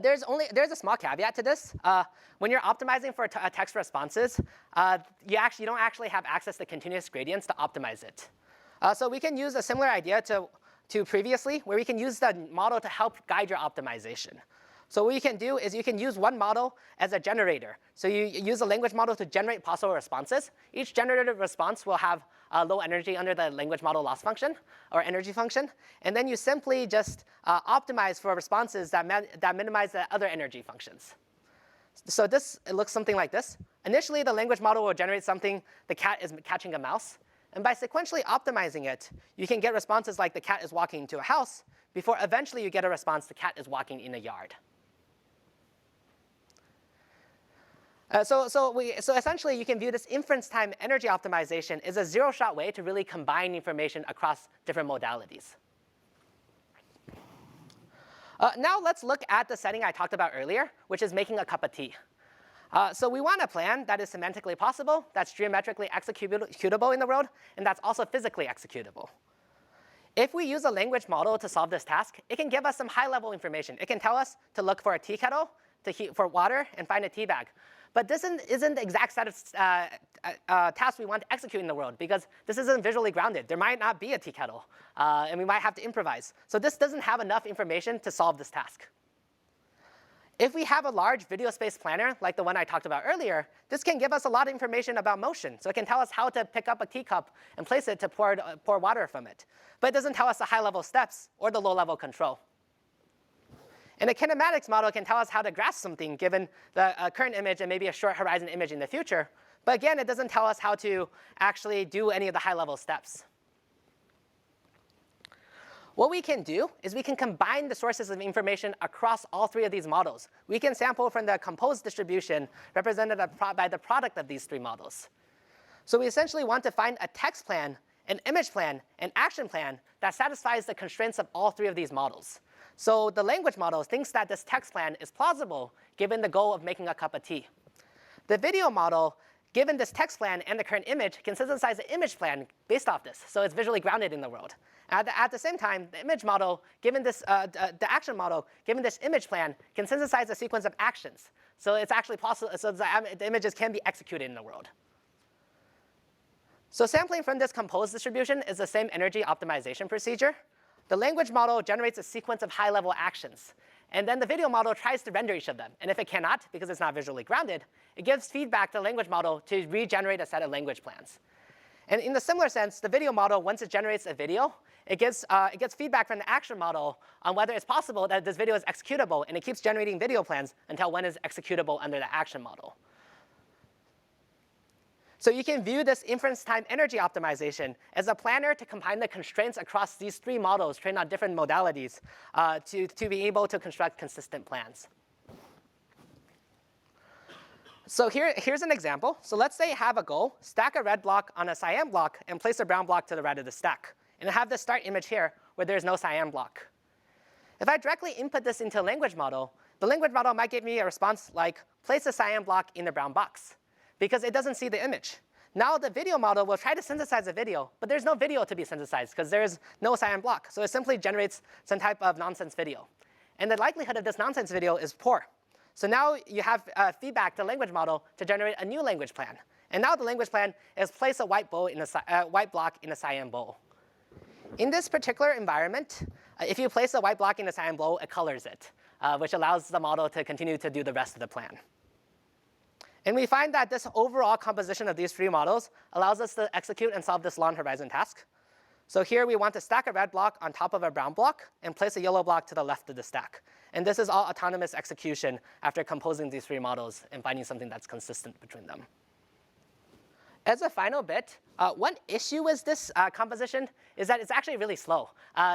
There's a small caveat to this. When you're optimizing for text responses, you don't actually have access to continuous gradients to optimize it. So we can use a similar idea to previously, where we can use the model to help guide your optimization. So what you can do is you can use one model as a generator. So you use a language model to generate possible responses. Each generated response will have low energy under the language model loss function or energy function. And then you simply just optimize for responses that minimize the other energy functions. So it looks something like this. Initially, the language model will generate something, the cat is catching a mouse. And by sequentially optimizing it, you can get responses like the cat is walking into a house, before eventually you get a response, the cat is walking in a yard. So essentially, you can view this inference time energy optimization as a zero-shot way to really combine information across different modalities. Now let's look at the setting I talked about earlier, which is making a cup of tea. So we want a plan that is semantically possible, that's geometrically executable in the world, and that's also physically executable. If we use a language model to solve this task, it can give us some high-level information. It can tell us to look for a tea kettle, for water, and find a tea bag. But this isn't the exact set of tasks we want to execute in the world because this isn't visually grounded. There might not be a tea kettle, and we might have to improvise. So this doesn't have enough information to solve this task. If we have a large video space planner, like the one I talked about earlier, this can give us a lot of information about motion. So it can tell us how to pick up a teacup and place it to pour water from it. But it doesn't tell us the high-level steps or the low-level control. And a kinematics model can tell us how to grasp something given the current image and maybe a short horizon image in the future. But again, it doesn't tell us how to actually do any of the high-level steps. What we can do is we can combine the sources of information across all three of these models. We can sample from the composed distribution represented by the product of these three models. So we essentially want to find a text plan, an image plan, an action plan that satisfies the constraints of all three of these models. So the language model thinks that this text plan is plausible given the goal of making a cup of tea. The video model, given this text plan and the current image, can synthesize an image plan based off this, so it's visually grounded in the world. At the same time, the image model, given this, the action model, given this image plan, can synthesize a sequence of actions. So it's actually possible, so the images can be executed in the world. So sampling from this composed distribution is the same energy optimization procedure. The language model generates a sequence of high-level actions. And then the video model tries to render each of them. And if it cannot, because it's not visually grounded, it gives feedback to the language model to regenerate a set of language plans. And in the similar sense, the video model, once it generates a video, it gets feedback from the action model on whether it's possible that this video is executable, and it keeps generating video plans until one is executable under the action model. So you can view this inference time energy optimization as a planner to combine the constraints across these three models trained on different modalities to be able to construct consistent plans. So here's an example. So let's say you have a goal, stack a red block on a cyan block, and place a brown block to the right of the stack. And I have the start image here where there's no cyan block. If I directly input this into a language model, the language model might give me a response like, place a cyan block in the brown box, because it doesn't see the image. Now the video model will try to synthesize a video, but there's no video to be synthesized because there's no cyan block. So it simply generates some type of nonsense video. And the likelihood of this nonsense video is poor. So now you have feedback to the language model to generate a new language plan. And now the language plan is place a white block in a cyan bowl. In this particular environment, if you place a white block in a cyan bowl, it colors it, which allows the model to continue to do the rest of the plan. And we find that this overall composition of these three models allows us to execute and solve this long horizon task. So here we want to stack a red block on top of a brown block and place a yellow block to the left of the stack. And this is all autonomous execution after composing these three models and finding something that's consistent between them. As a final bit, one issue with this composition is that it's actually really slow.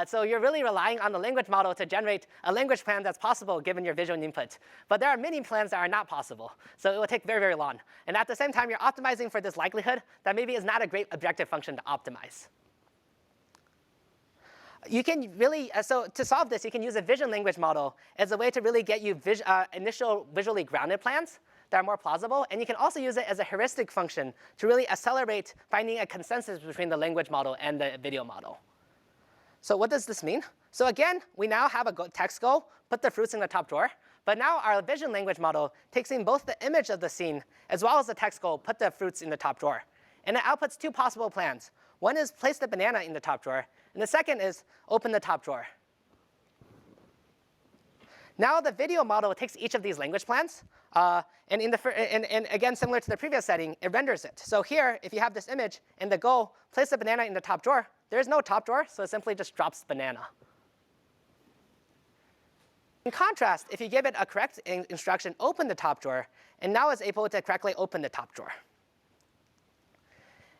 So you're really relying on the language model to generate a language plan that's possible given your visual input. But there are many plans that are not possible. So it will take very, very long. And at the same time, you're optimizing for this likelihood that maybe is not a great objective function to optimize. You can really, so to solve this, you can use a vision language model as a way to really get you initial visually grounded plans that are more plausible. And you can also use it as a heuristic function to really accelerate finding a consensus between the language model and the video model. So what does this mean? So again, we now have a text goal, put the fruits in the top drawer. But now our vision language model takes in both the image of the scene as well as the text goal, put the fruits in the top drawer. And it outputs two possible plans. One is place the banana in the top drawer, and the second is open the top drawer. Now the video model takes each of these language plans, and again, similar to the previous setting, it renders it. So here, if you have this image and the goal, place the banana in the top drawer, there's no top drawer, so it simply just drops the banana. In contrast, if you give it a correct instruction, open the top drawer, and now it's able to correctly open the top drawer.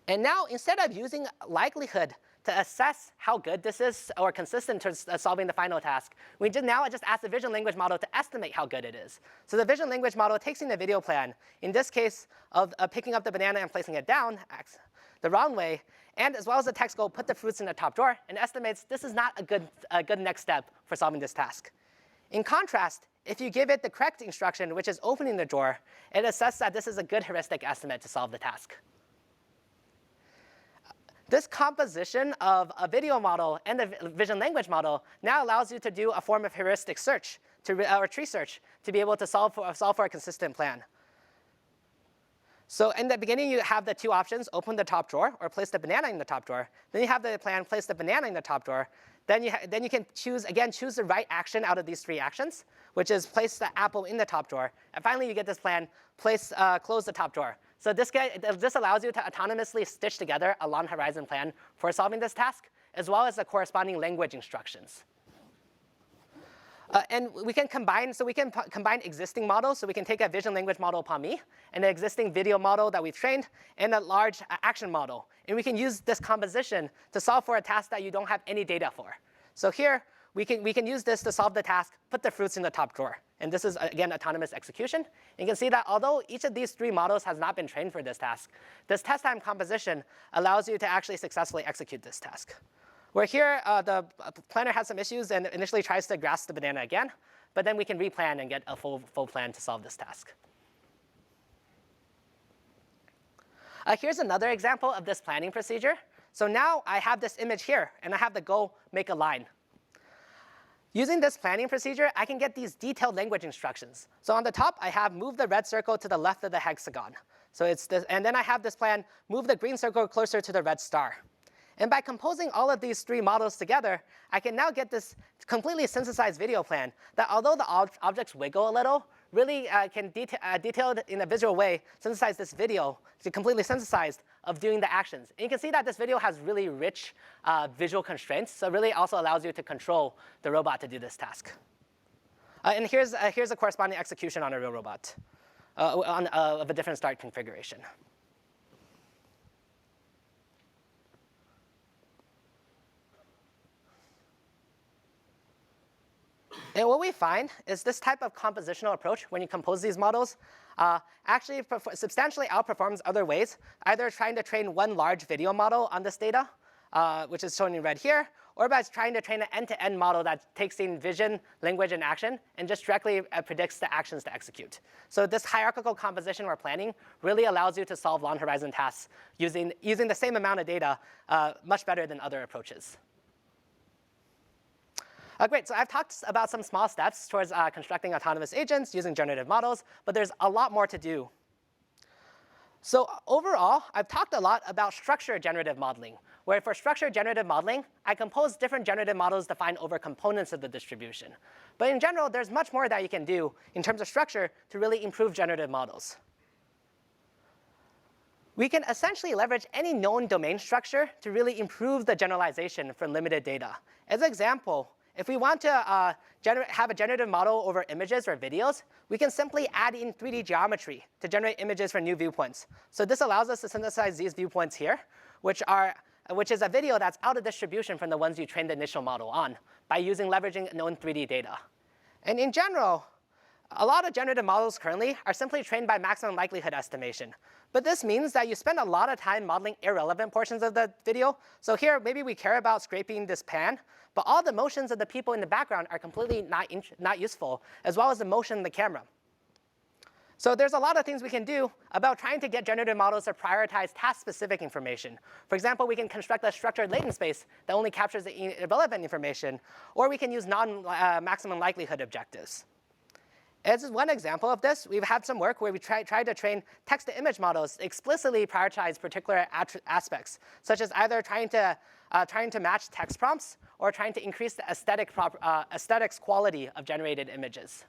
And now, instead of using likelihood to assess how good this is or consistent to solving the final task, we now just ask the vision language model to estimate how good it is. So the vision language model takes in the video plan, in this case of picking up the banana and placing it down the wrong way, and as well as the text goal, put the fruits in the top drawer, and estimates this is not a good next step for solving this task. In contrast, if you give it the correct instruction, which is opening the drawer, it assesses that this is a good heuristic estimate to solve the task. This composition of a video model and a vision language model now allows you to do a form of heuristic search or tree search to be able to solve for a consistent plan. So in the beginning, you have the two options, open the top drawer or place the banana in the top drawer. Then you have the plan, place the banana in the top drawer. Then you can choose the right action out of these three actions, which is place the apple in the top drawer. And finally, you get this plan, close the top drawer. So this allows you to autonomously stitch together a long horizon plan for solving this task, as well as the corresponding language instructions. And we can combine existing models. So we can take a vision language model PaMi, and an existing video model that we've trained, and a large action model. And we can use this composition to solve for a task that you don't have any data for. So here, we can use this to solve the task, put the fruits in the top drawer. And this is, again, autonomous execution. And you can see that although each of these 3 models has not been trained for this task, this test time composition allows you to actually successfully execute this task. Where here, the planner has some issues and initially tries to grasp the banana again, but then we can replan and get a full plan to solve this task. Here's another example of this planning procedure. So now I have this image here, and I have the goal, make a line. Using this planning procedure, I can get these detailed language instructions. So on the top, I have move the red circle to the left of the hexagon. So it's this, and then I have this plan, move the green circle closer to the red star. And by composing all of these 3 models together, I can now get this completely synthesized video plan that although the objects wiggle a little, really can detailed in a visual way synthesize this video to completely synthesized of doing the actions. And you can see that this video has really rich visual constraints, so it really also allows you to control the robot to do this task. And here's a corresponding execution on a real robot of a different start configuration. And what we find is this type of compositional approach, when you compose these models, actually substantially outperforms other ways, either trying to train one large video model on this data, which is shown in red here, or by trying to train an end-to-end model that takes in vision, language, and action, and just directly predicts the actions to execute. So this hierarchical composition or planning really allows you to solve long horizon tasks using the same amount of data much better than other approaches. Great, so I've talked about some small steps towards constructing autonomous agents using generative models, but there's a lot more to do. So overall, I've talked a lot about structured generative modeling, where for structured generative modeling, I compose different generative models defined over components of the distribution. But in general, there's much more that you can do in terms of structure to really improve generative models. We can essentially leverage any known domain structure to really improve the generalization for limited data. As an example, if we want to have a generative model over images or videos, we can simply add in 3D geometry to generate images for new viewpoints. So this allows us to synthesize these viewpoints here, which is a video that's out of distribution from the ones you trained the initial model on by leveraging known 3D data. And in general, a lot of generative models currently are simply trained by maximum likelihood estimation. But this means that you spend a lot of time modeling irrelevant portions of the video. So here, maybe we care about scraping this pan, but all the motions of the people in the background are completely not useful, as well as the motion of the camera. So there's a lot of things we can do about trying to get generative models to prioritize task-specific information. For example, we can construct a structured latent space that only captures the irrelevant information, or we can use non-maximum likelihood objectives. As one example of this, we've had some work where we tried to train text-to-image models to explicitly prioritize particular aspects, such as either trying to match text prompts or trying to increase the aesthetics quality of generated images.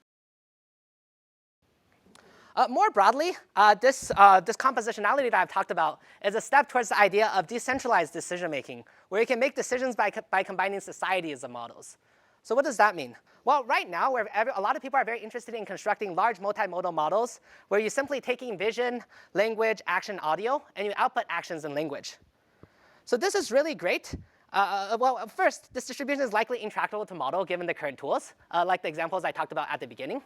More broadly, this compositionality that I've talked about is a step towards the idea of decentralized decision-making, where you can make decisions by combining societies of models. So what does that mean? Well, right now, a lot of people are very interested in constructing large multimodal models where you simply take in vision, language, action, audio, and you output actions in language. So this is really great. Well, first, this distribution is likely intractable to model given the current tools, like the examples I talked about at the beginning.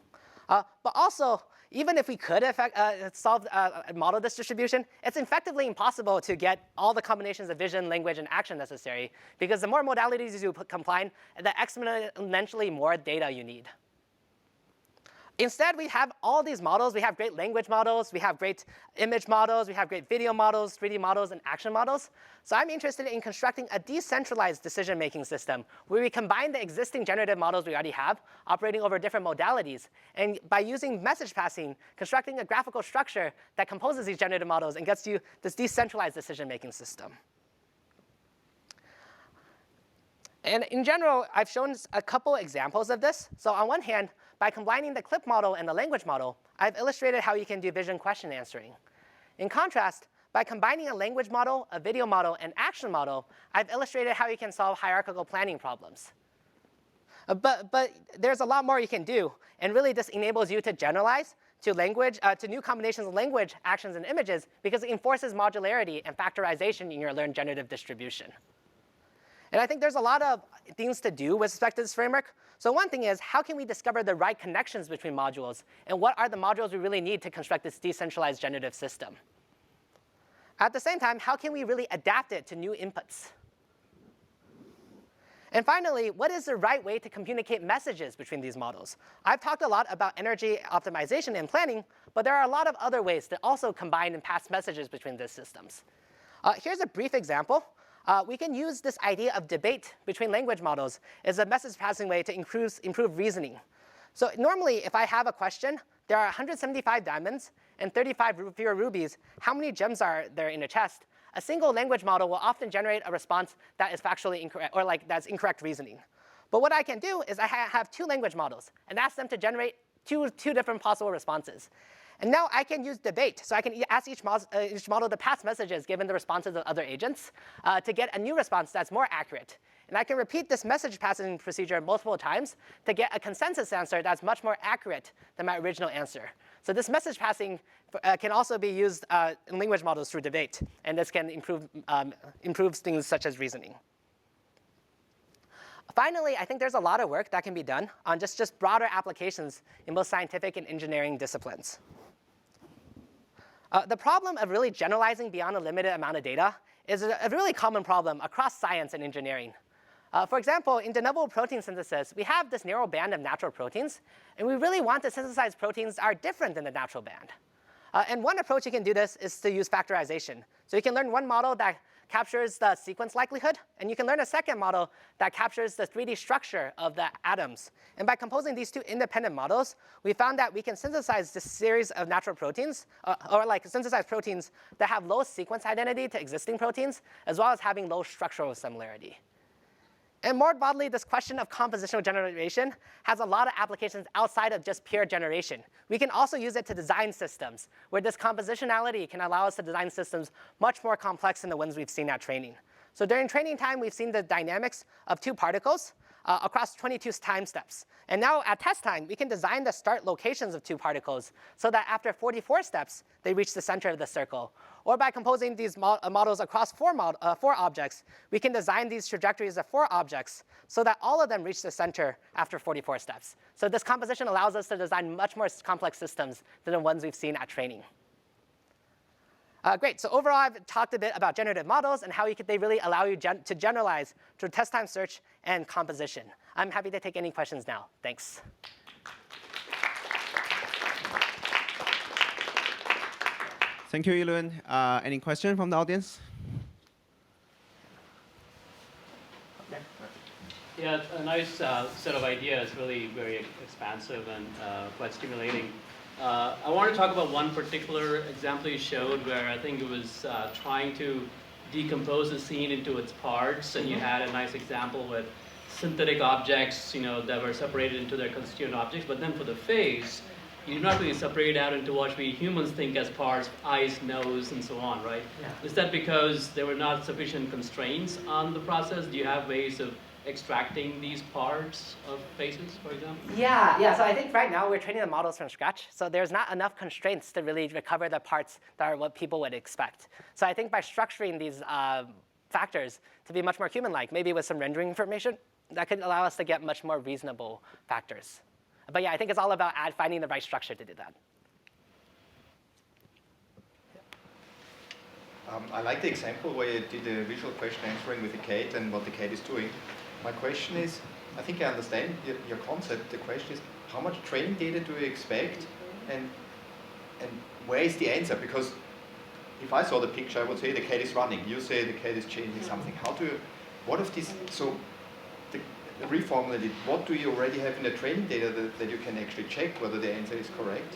But also, even if we could solve model this distribution, it's effectively impossible to get all the combinations of vision, language, and action necessary, because the more modalities you combine, the exponentially more data you need. Instead, we have all these models. We have great language models. We have great image models. We have great video models, 3D models, and action models. So I'm interested in constructing a decentralized decision-making system where we combine the existing generative models we already have, operating over different modalities. And by using message passing, constructing a graphical structure that composes these generative models and gets you this decentralized decision-making system. And in general, I've shown a couple examples of this. So on one hand, by combining the clip model and the language model, I've illustrated how you can do vision question answering. In contrast, by combining a language model, a video model, and action model, I've illustrated how you can solve hierarchical planning problems. But there's a lot more you can do. And really, this enables you to generalize to language, to new combinations of language, actions, and images, because it enforces modularity and factorization in your learned generative distribution. And I think there's a lot of things to do with respect to this framework. So one thing is, how can we discover the right connections between modules? And what are the modules we really need to construct this decentralized generative system? At the same time, how can we really adapt it to new inputs? And finally, what is the right way to communicate messages between these models? I've talked a lot about energy optimization and planning, but there are a lot of other ways to also combine and pass messages between these systems. Here's a brief example. We can use this idea of debate between language models as a message passing way to improve reasoning. So normally, if I have a question, there are 175 diamonds and 35 fewer rubies. How many gems are there in a chest? A single language model will often generate a response that is factually incorrect, or that's incorrect reasoning. But what I can do is I have two language models and ask them to generate two different possible responses. And now I can use debate. So I can ask each model to pass messages given the responses of other agents to get a new response that's more accurate. And I can repeat this message passing procedure multiple times to get a consensus answer that's much more accurate than my original answer. So this message passing can also be used in language models through debate. And this can improve things such as reasoning. Finally, I think there's a lot of work that can be done on just broader applications in both scientific and engineering disciplines. The problem of really generalizing beyond a limited amount of data is a really common problem across science and engineering. For example, in de novo protein synthesis, we have this narrow band of natural proteins, and we really want to synthesize proteins that are different than the natural band. And one approach you can do this is to use factorization. So you can learn one model that captures the sequence likelihood, and you can learn a second model that captures the 3D structure of the atoms. And by composing these two independent models, we found that we can synthesize this series of natural proteins, or like synthesize proteins that have low sequence identity to existing proteins, as well as having low structural similarity. And more broadly, this question of compositional generation has a lot of applications outside of just pure generation. We can also use it to design systems, where this compositionality can allow us to design systems much more complex than the ones we've seen at training. So during training time, we've seen the dynamics of two particles across 22 time steps. And now at test time, we can design the start locations of two particles so that after 44 steps, they reach the center of the circle. Or by composing these models across four objects, we can design these trajectories of 4 objects so that all of them reach the center after 44 steps. So this composition allows us to design much more complex systems than the ones we've seen at training. Great, so overall I've talked a bit about generative models and how they really allow you to generalize through test time search and composition. I'm happy to take any questions now. Thanks. Thank you, Yilun. Any question from the audience? Yeah, a nice set of ideas, really very expansive and quite stimulating. I want to talk about one particular example you showed where I think it was trying to decompose a scene into its parts, and you had a nice example with synthetic objects, that were separated into their constituent objects. But then for the face, you're not really separated out into what we humans think as parts, eyes, nose, and so on, right? Yeah. Is that because there were not sufficient constraints on the process? Do you have ways of extracting these parts of faces, for example? Yeah. So I think right now we're training the models from scratch. So there's not enough constraints to really recover the parts that are what people would expect. So I think by structuring these factors to be much more human-like, maybe with some rendering information, that could allow us to get much more reasonable factors. But yeah, I think it's all about finding the right structure to do that. I like the example where you did a visual question answering with the cat and what the cat is doing. My question is, I think I understand your concept. The question is, how much training data do you expect, and where is the answer? Because if I saw the picture, I would say the cat is running. You say the cat is changing something. What if this, so reformulate it, what do you already have in the training data that you can actually check whether the answer is correct?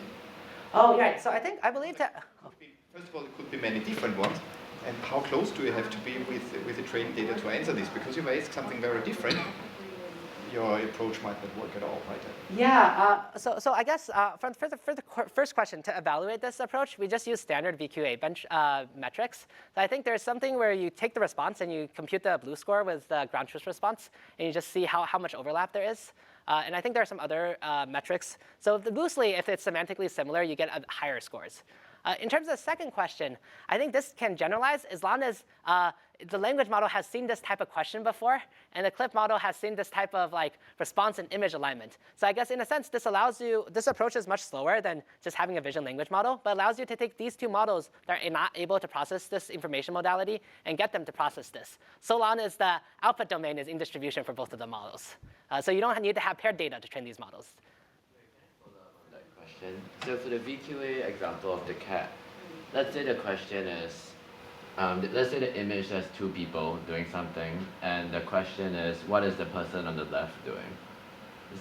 Oh, right. So I believe that. First of all, it could be many different ones. And how close do you have to be with the training data to answer this? Because if I ask something very different, your approach might not work at all, right? Yeah, so I guess for the first question, to evaluate this approach, we just use standard VQA bench metrics. So I think there's something where you take the response and you compute the BLEU score with the ground truth response, and you just see how much overlap there is. And I think there are some other metrics. So loosely, if it's semantically similar, you get higher scores. In terms of the second question, I think this can generalize as long as the language model has seen this type of question before, and the CLIP model has seen this type of response and image alignment. So I guess in a sense, this approach is much slower than just having a vision language model, but allows you to take these two models that are not able to process this information modality and get them to process this, so long as the output domain is in distribution for both of the models. So you don't need to have paired data to train these models. Question. So for the VQA example of the cat, let's say the question is, let's say the image has two people doing something, and the question is, what is the person on the left doing?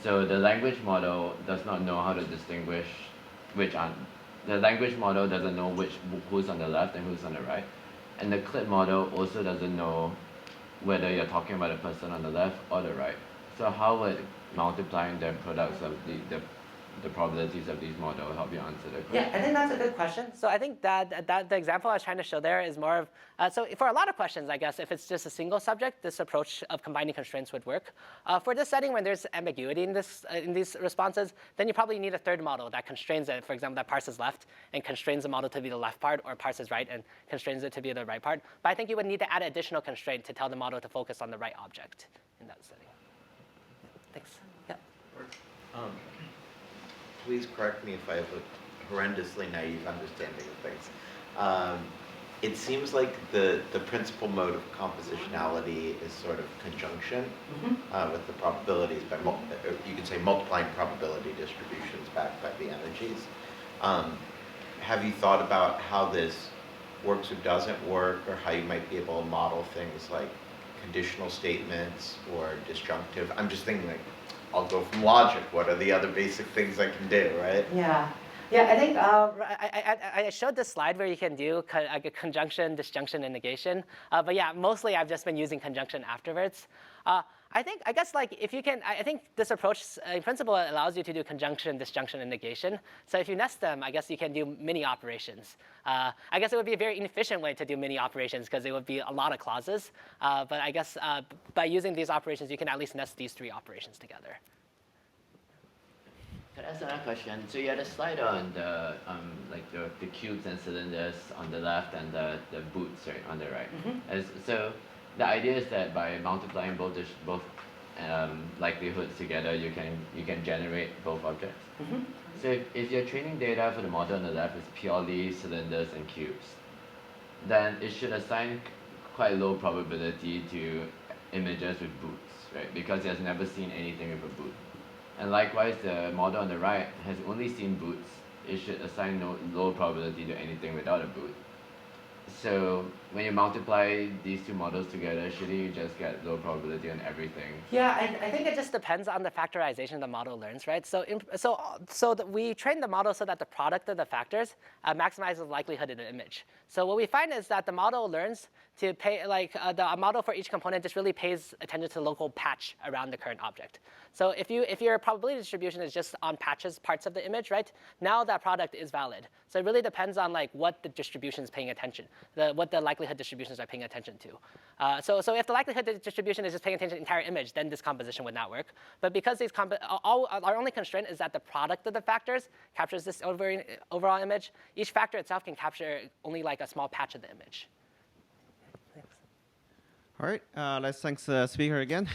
So the language model does not know how to distinguish the language model doesn't know who's on the left and who's on the right, and the CLIP model also doesn't know whether you're talking about the person on the left or the right. So how would multiplying the products of the probabilities of these models help you answer the question? Yeah, I think that's a good question. So I think that the example I was trying to show there is more of, so for a lot of questions, I guess, if it's just a single subject, this approach of combining constraints would work. For this setting, when there's ambiguity in these responses, then you probably need a third model that constrains it, for example, that parses left and constrains the model to be the left part, or parses right and constrains it to be the right part. But I think you would need to add additional constraint to tell the model to focus on the right object in that setting. Thanks. Yeah. Please correct me if I have a horrendously naive understanding of things. It seems like the principal mode of compositionality is sort of conjunction with the probabilities, by you could say multiplying probability distributions backed by the energies. Have you thought about how this works or doesn't work, or how you might be able to model things like conditional statements or disjunctive? I'm just thinking like, I'll go from logic. What are the other basic things I can do, right? Yeah. Yeah, I think I showed this slide where you can do a conjunction, disjunction, and negation. But yeah, mostly I've just been using conjunction afterwards. I guess if you can, I think this approach in principle allows you to do conjunction, disjunction, and negation. So if you nest them, I guess you can do many operations. I guess it would be a very inefficient way to do many operations because it would be a lot of clauses. But I guess by using these operations, you can at least nest these three operations together. Can I ask another question? So you had a slide on the the cubes and cylinders on the left and the boots on the right. So the idea is that by multiplying both likelihoods together, you can generate both objects. So if your training data for the model on the left is purely cylinders and cubes, then it should assign quite low probability to images with boots, right? Because it has never seen anything with a boot. And likewise, the model on the right has only seen boots. It should assign low probability to anything without a boot. So when you multiply these two models together, shouldn't you just get low probability on everything? Yeah, I think it just depends on the factorization the model learns, right? So we train the model so that the product of the factors maximizes the likelihood of the image. So what we find is that the model learns to pay, the model for each component just really pays attention to the local patch around the current object. So if your probability distribution is just on patches, parts of the image, right? Now that product is valid. So it really depends on what the distribution is paying attention, what the likelihood distributions are paying attention to. So if the likelihood distribution is just paying attention to the entire image, then this composition would not work. But because our only constraint is that the product of the factors captures this overall image, each factor itself can capture only a small patch of the image. All right, let's thank the speaker again.